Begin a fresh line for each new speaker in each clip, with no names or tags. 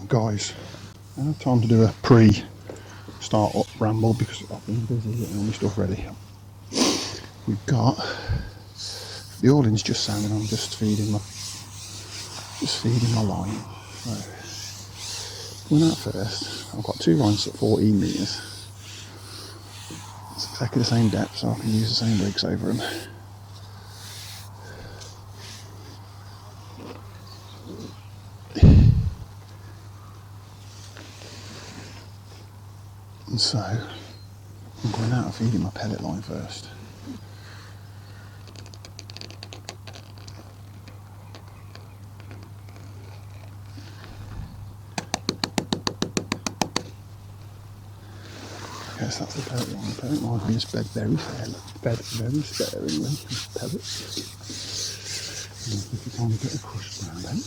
Guys, I have time to do a pre-start up ramble because I've been busy getting all my stuff ready. We've got the awning's just sounding. I'm just feeding my line. So going out first. I've got 2 lines at 14 metres. It's exactly the same depth, so I can use the same rigs over them. And so I'm going out and feeding my pellet line first. Yes, that's the pellet line. The pellet line is fed very sparingly with pellets. And if you kind of get a crushed around them.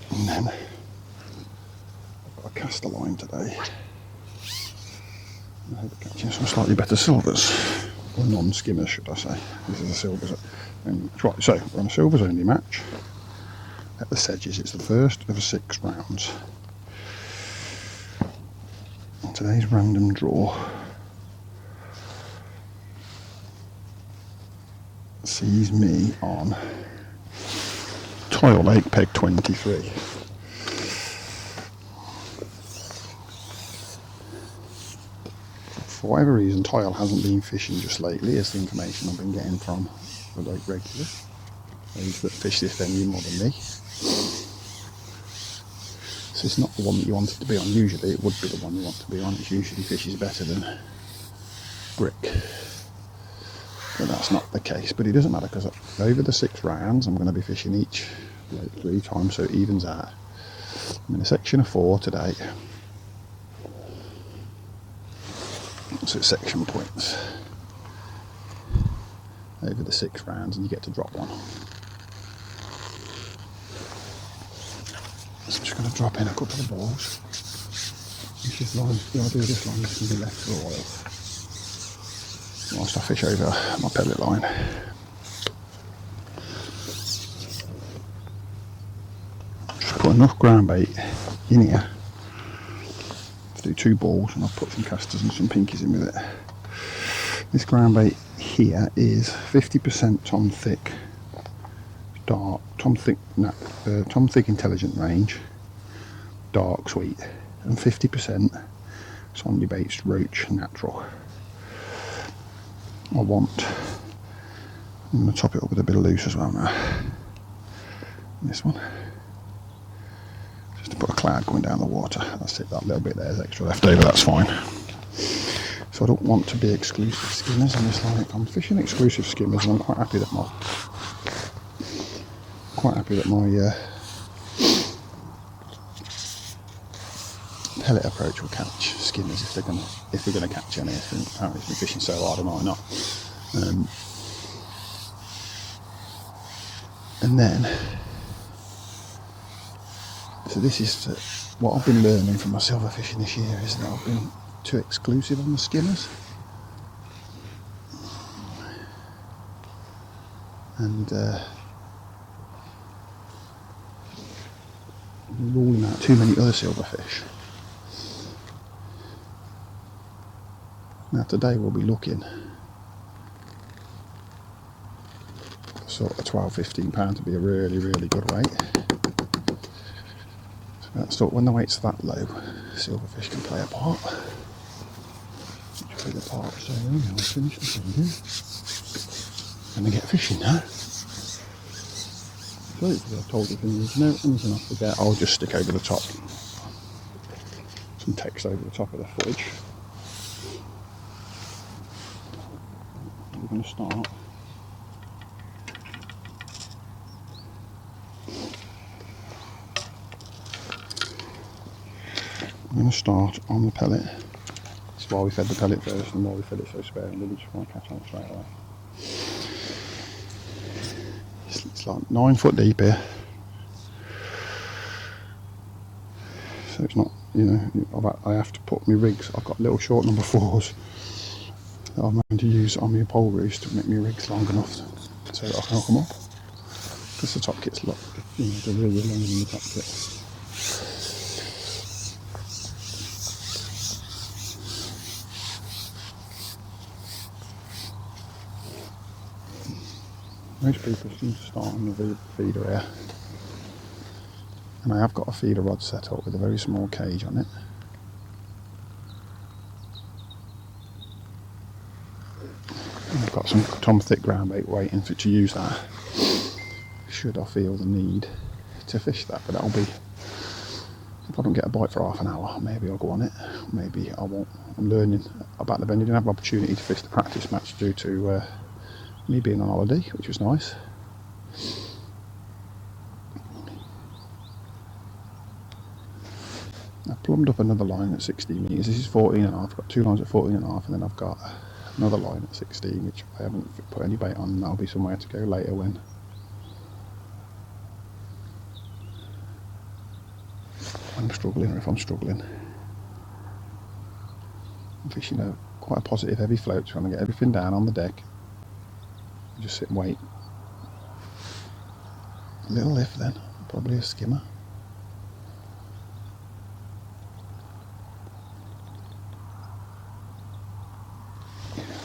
And then I've got a caster line today. I hope I'm catching some slightly better silvers, or non-skimmers should I say. These are the silvers. Right, so we're on a silvers only match at the Sedges. It's the first of 6 rounds. And today's random draw sees me on Toil Lake peg 23. For whatever reason, Toil hasn't been fishing just lately, is the information I've been getting from the lake regular. Those that fish this venue more than me. So it's not the one that you want it to be on. Usually it would be the one you want to be on. It usually fishes better than brick. But that's not the case. But it doesn't matter because over the 6 rounds I'm going to be fishing each like 3 times, so it evens out. I'm in a section of 4 today. So it's section points over the 6 rounds and you get to drop one. So I'm just going to drop in a couple of balls. This line, the idea of this line is going to be left for a while whilst I fish over my pellet line. Just put enough ground bait in here to do 2 balls, and I've put some casters and some pinkies in with it. This ground bait here is 50% Tom Thick dark, Tom Thick Intelligent Range dark sweet, and 50% Sonia Bates Roach Natural. I'm going to top it up with a bit of loose as well now. This one, just to put a cloud going down the water. That's it, that little bit there's extra left over, that's fine. So I don't want to be exclusive skimmers on this line. I'm fishing exclusive skimmers and I'm quite happy that my pellet approach will catch skimmers if they're gonna catch any. Apparently it's been fishing so hard, I might not. And then, so this is what I've been learning from my silver fishing this year, is that I've been too exclusive on the skimmers, and ruling out too many other silverfish. Now today we'll be looking for sort of 12-15 pound to be a really good weight. So when the weight's that low, silverfish can play a part. Play the part, so I'll finish the thing. Gonna get fishing now. So I've told you if there's anything I forget, I'll just stick over the top. Some text over the top of the footage. We're going to start on the pellet. That's why we fed the pellet first and why we fed it so sparingly. We just want to catch on straight away. It's like 9 foot deep here, so it's not, I have to put my rigs. I've got little short number 4s that I'm going to use on my pole roost to make my rigs long enough so that I can hook them up. because the top kit's locked, they're really longer than the top kit. Most people seem to start on the feeder here, and I have got a feeder rod set up with a very small cage on it. And I've got some Tom thick ground bait waiting to use that, should I feel the need to fish that, but that'll be, if I don't get a bite for half an hour, maybe I'll go on it, maybe I won't. I'm learning about the bend. I didn't have an opportunity to fish the practice match due to me being on holiday, which was nice. I've plumbed up another line at 16 metres. This is 14 and a half. I've got two lines at 14 and a half, and then I've got another line at 16, which I haven't put any bait on, and that'll be somewhere to go later when I'm struggling, or if I'm struggling. I'm fishing quite a positive heavy float, trying to get everything down on the deck. Just sit and wait. A little lift then, probably a skimmer.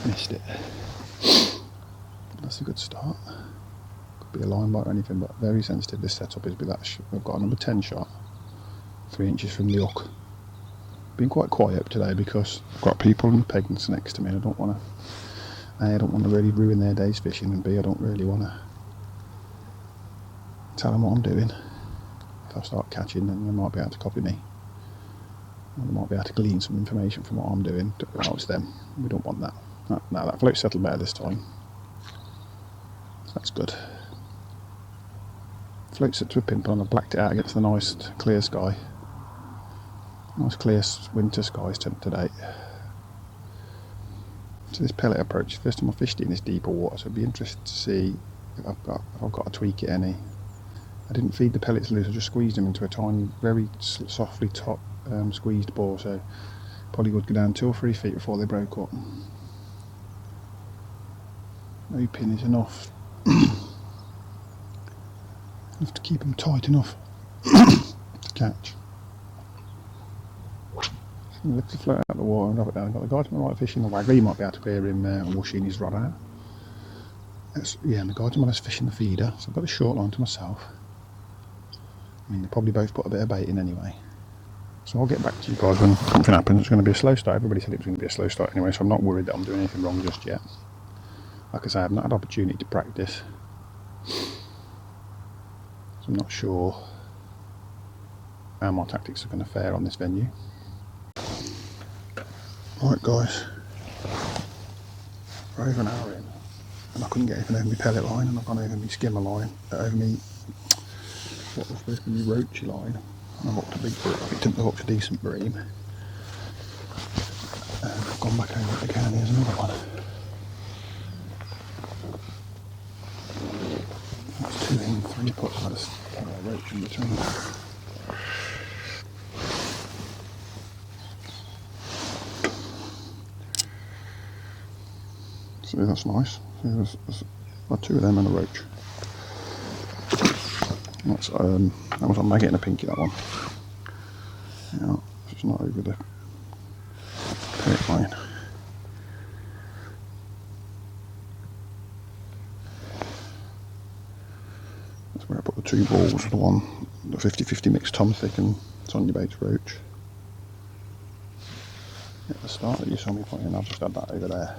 Missed it. That's a good start. Could be a line bite or anything, but very sensitive. This setup is with that. I've got a number 10 shot, 3 inches from the hook. Been quite quiet today because I've got people and pegs next to me. I don't want to really ruin their days fishing, and B, I don't really want to tell them what I'm doing. If I start catching, then they might be able to copy me. Or they might be able to glean some information from what I'm doing. Oh, it's them. We don't want that. Now that float settled better this time. So that's good. Float set to a pin and I've blacked it out against the nice clear sky. Nice clear winter skies today. So this pellet approach, first time I fished it in this deeper water, so I'd be interested to see if I've got to tweak it any. I didn't feed the pellets loose, I just squeezed them into a tiny, very softly top squeezed bore, so probably would go down 2 or 3 feet before they broke up. No pin is enough. Enough to keep them tight enough to catch. Lift the float out of the water and drop it down. I've got the guy to my right fishing the waggler. You might be able to hear him washing his rod out. And the guy to my left fishing the feeder. So I've got a short line to myself. I mean, they probably both put a bit of bait in anyway. So I'll get back to you guys when something happens. It's going to be a slow start. Everybody said it was going to be a slow start anyway, so I'm not worried that I'm doing anything wrong just yet. Like I say, I've not had opportunity to practice. So I'm not sure how my tactics are going to fare on this venue. Right guys, we're over an hour in and I couldn't get anything over my pellet line, and I've gone over my skimmer line, over me what was supposed to be my roachy line, and I've hooked a big bream. I picked up the hook's a decent bream, and I've gone back over it again and here's another one. That's 2 in 3 puts. I just had a roach in between. See, that's nice. See, there's 2 of them and a roach. That's, that was on maggot and a pinky, that one. Yeah, it's not over the pellet line. That's where I put the 2 balls, the 50-50 mixed Tom Thick and Sonia Bates roach. At the start that you saw me putting in, I've just had that over there.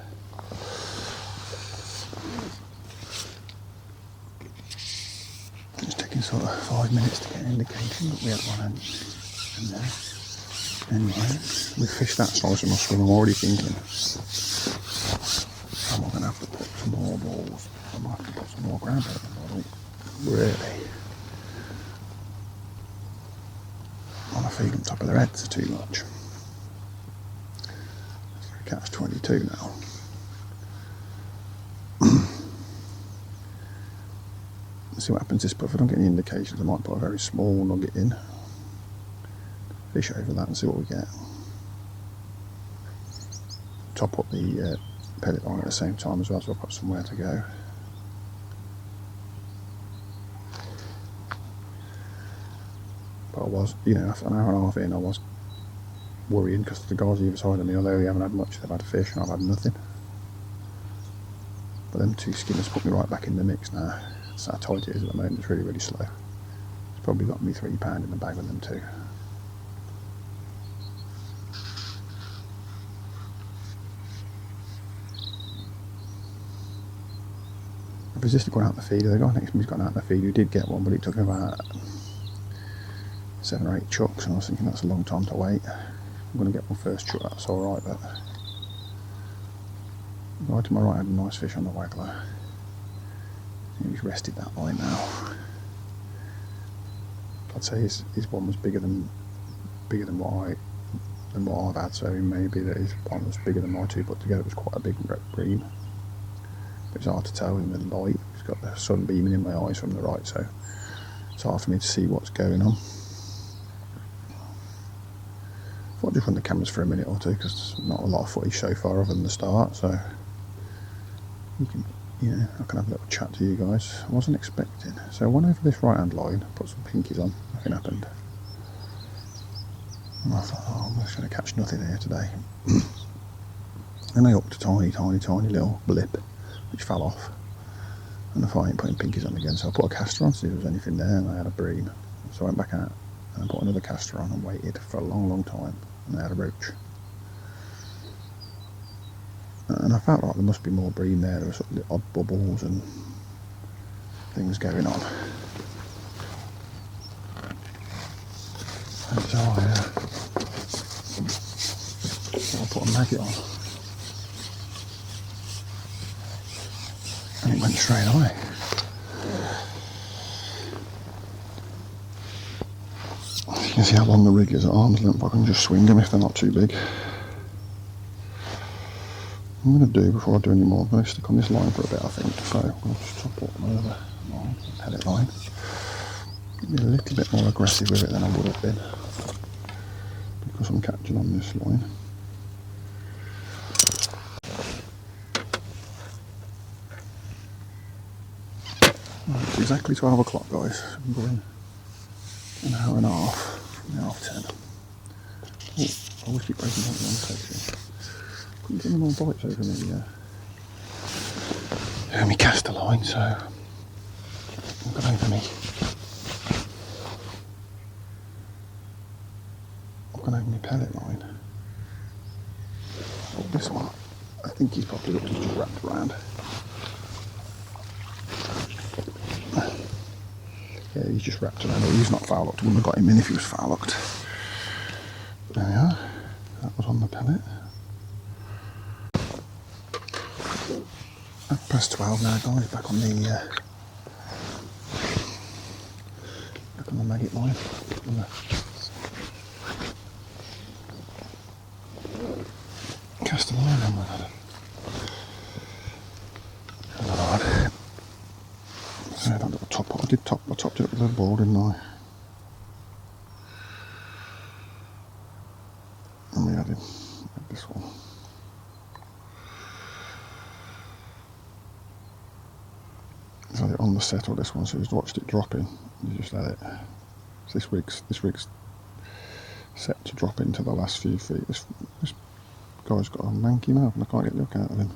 It's taking sort of 5 minutes to get an indication, but we had one in there. Anyway, we fished that size of muscle, and I'm already thinking I'm going to have to put some more balls. I might have to put some more ground bait in the bottle. Really want to feed them top of their heads too much. It's like catch 22 now. See what happens this, but if I don't get any indications, I might put a very small nugget in, fish over that and see what we get. Top up the pellet line at the same time as well, so I've got somewhere to go. But I was, you know, after an hour and a half in, I was worrying because the guys either side of me, although they haven't had much, they've had fish and I've had nothing. But them 2 skimmers put me right back in the mix now. That's how tight it is at the moment. It's really, really slow. It's probably got me £3 in the bag with them 2. I've resisted going out in the feeder. The guy next to me's gone out in the feeder. He did get one, but it took him about 7 or 8 chucks, and I was thinking that's a long time to wait. I'm going to get my first chuck, that's alright, but the guy to my right had a nice fish on the waggler. He's rested that line now. I'd say his one was bigger than what I've had, so maybe that his one was bigger than my 2 put together. It was quite a big bream. But it's hard to tell in the light. It's got the sun beaming in my eyes from the right, so it's hard for me to see what's going on. I thought I'd just run the cameras for a minute or 2 because there's not a lot of footage so far other than the start, so you can, I can have a little chat to you guys. I wasn't expecting. So I went over this right hand line, put some pinkies on, nothing happened. And I thought, oh, I'm just going to catch nothing here today. And I hooked a tiny little blip, which fell off. And I thought I ain't putting pinkies on again, so I put a caster on to see if there was anything there, and I had a bream. So I went back out and I put another caster on and waited for a long time, and I had a roach. And I felt like there must be more bream there. There were sort of odd bubbles and things going on. And so I put a maggot on. And it went straight away. You can see how long the rig is at arm's length. I can just swing them if they're not too big. I'm going to do, before I do any more, I'm going to stick on this line for a bit, I think. So I'm going to just top up my other line, pellet line. Be a little bit more aggressive with it than I would have been, because I'm catching on this line. Right, it's exactly 12 o'clock, guys. I'm going an hour and a half, now 10. Oh, I always keep breaking down the wrong section. Couldn't get any more bites over me caster line, so I've got over me. I've got over my pellet line. Oh, this one, I think he's probably looked to just wrapped around. Yeah, he's just wrapped around. He's not foul locked. I wouldn't have got him in if he was foul locked. There we are. That was on the pellet. 12 now, guys. Back on the maggot line. Cast the line on with it. Hard. So that little top. I topped it with a ball, didn't I? And we added this one. So on the settle, this one, so just watched it dropping. You just let it. So this rig's set to drop into the last few feet. This guy's got a lanky mouth, and I can't get a look out of him.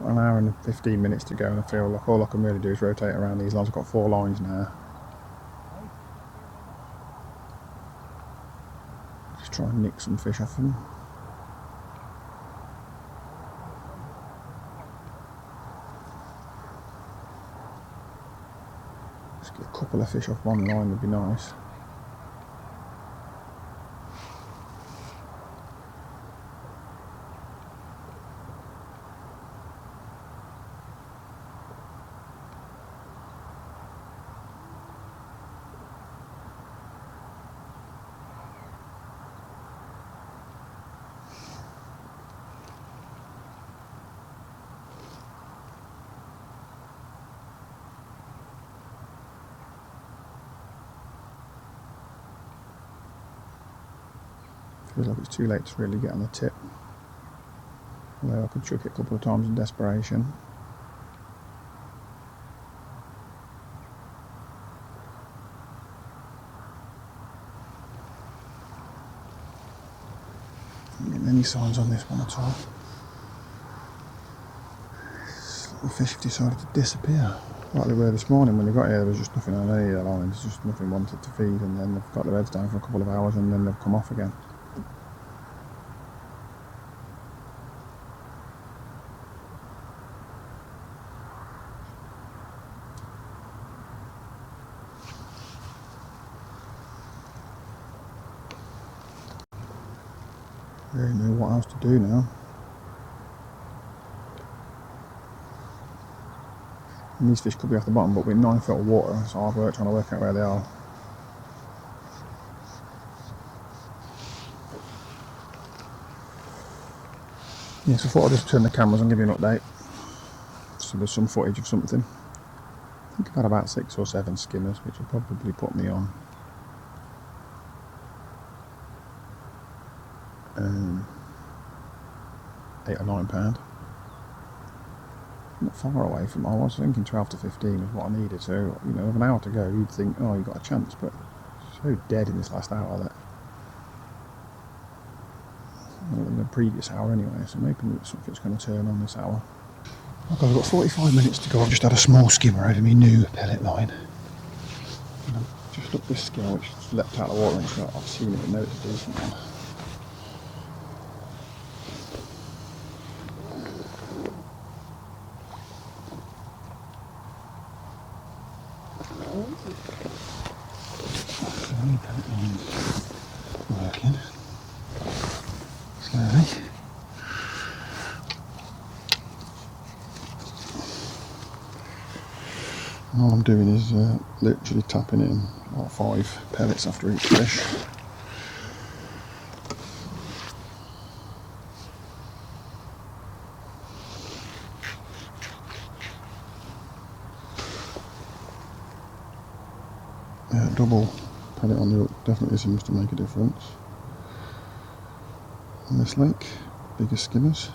An hour and 15 minutes to go, and I feel like all I can really do is rotate around these lines. I've got 4 lines now. Just try and nick some fish off them. Just get a couple of fish off one line would be nice. Feels like it's too late to really get on the tip. Although I could chuck it a couple of times in desperation. Not getting any signs on this one at all. This little fish have decided to disappear. Like they were this morning when they got here, there was just nothing on any of the lines, just nothing wanted to feed, and then they've got their heads down for a couple of hours and then they've come off again. I don't know what else to do now. And these fish could be off the bottom, but we're 9 foot of water, it's hard work trying to work out where they are. Yeah, so I thought I'd just turn the cameras and give you an update. So there's some footage of something. I think I've had about 6 or 7 skimmers, which will probably put me on 8 or 9 pound. Not far away from, I was thinking 12 to 15 was what I needed, so you know, with an hour to go you'd think, oh, you've got a chance, but so dead in this last hour that in the previous hour anyway, so maybe something's going to turn on this hour. Okay, I've got 45 minutes to go. I've just had a small skimmer out of my new pellet line. And I've just up this skimmer which leapt out of the water and I've seen it and know it's a decent one. Working slowly. All I'm doing is literally tapping in about 5 pellets after each fish. Double pellet on the hook definitely seems to make a difference. On this lake, bigger skimmers.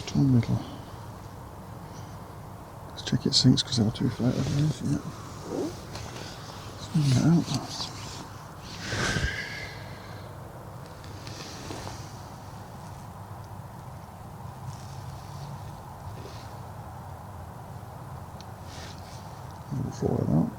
Tom Little. Let's check it sinks because they were too flat over there. So swing that out. Four of that.